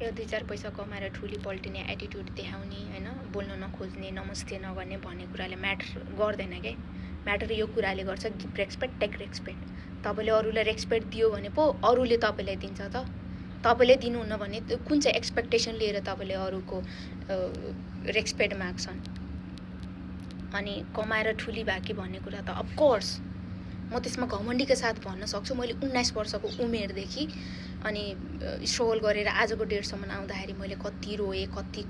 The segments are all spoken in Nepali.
यो 2-4 पैसा कमाएर ठुली पल्टिने एटिट्युड देखाउने हैन, बोल्न नखोज्ने, नमस्ते नगर्ने भन्ने कुराले म्याटर गर्दैन के। म्याटर यो कुराले गर्छ, गिभ रेस्पेक्ट, टेक रेस्पेक्ट। तपाईँले अरूलाई रेस्पेक्ट दियो भने पो अरूले तपाईँलाई दिन्छ त। तपाईँले दिनुहुन्न भने कुन चाहिँ एक्सपेक्टेसन लिएर तपाईँले अरूको रेस्पेक्ट माग्छन्। अनि कमाएर ठुली भाकी भन्ने कुरा त अफकोर्स म त्यसमा घमण्डीका साथ भन्न सक्छु। मैले 19 वर्षको उमेरदेखि अनि स्ट्रगल गरेर आजको डेटसम्म आउँदाखेरि मैले कति रोएँ, कति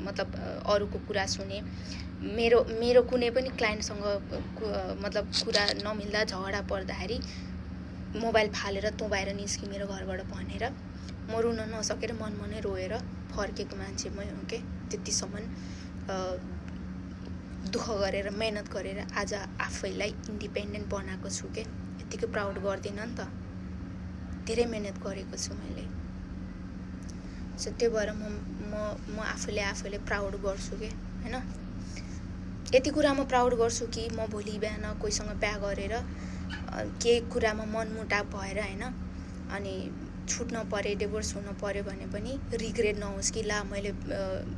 मतलब अरूको कुरा सुने। मेरो कुनै पनि क्लाइन्टसँग मतलब कुरा नमिल्दा झगडा पर्दाखेरि मोबाइल फालेर तँ बाहिर निस्कि मेरो घरबाट भनेर म रुन नसकेर मनमनै रोएर फर्केको मान्छे मै हो के। त्यतिसम्म दुःख गरेर मेहनत गरेर आज आफैलाई इन्डिपेन्डेन्ट बनाएको छु के। यतिकै प्राउड गर्दिनँ नि त, धेरै मेहनत गरेको छु मैले। सो त्यो भएर म आफूले प्राउड गर्छु के हैन। यति कुरामा प्राउड गर्छु कि म भोलि बिहान कोहीसँग बिहा गरेर केही कुरामा मनमुटाव भएर हैन अनि छुट्न परे, डिभोर्स हुन पर्यो भने पनि रिग्रेट नहोस् कि ला मैले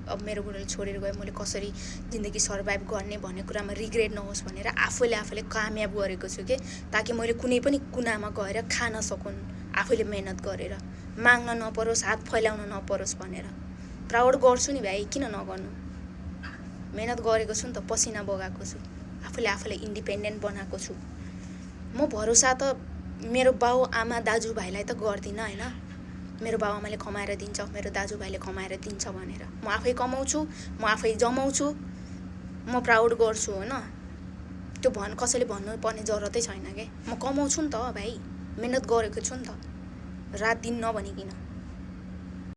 अब मेरो बुढाले छोडेर गयो, मैले कसरी जिन्दगी सर्भाइभ गर्ने भन्ने कुरामा रिग्रेट नहोस् भनेर आफूले कामयाब गरेको छु के। ताकि मैले कुनै पनि कुनामा गएर खान सकुन्, आफैले मेहनत गरेर माग्न नपरोस्, हात फैलाउन नपरोस् भनेर। प्राउड गर्छु नि भाइ, किन नगर्नु। मेहनत गरेको छु नि त, पसिना बगाएको छु, आफूलाई इन्डिपेन्डेन्ट बनाएको छु। म भरोसा त मेरो बाउ आमा दाजुभाइलाई त गर्दिनँ हैन। मेरो बाउ आमाले कमाएर दिन्छ, मेरो दाजुभाइले कमाएर दिन्छ भनेर। म आफै कमाउँछु, म आफै जमाउँछु, म प्राउड गर्छु हैन। त्यो कसैले भन्नुपर्ने जरुरतै छैन के। म कमाउँछु नि त भाइ, मेहनत गरेको छु नि त, रात दिन नभनिकन।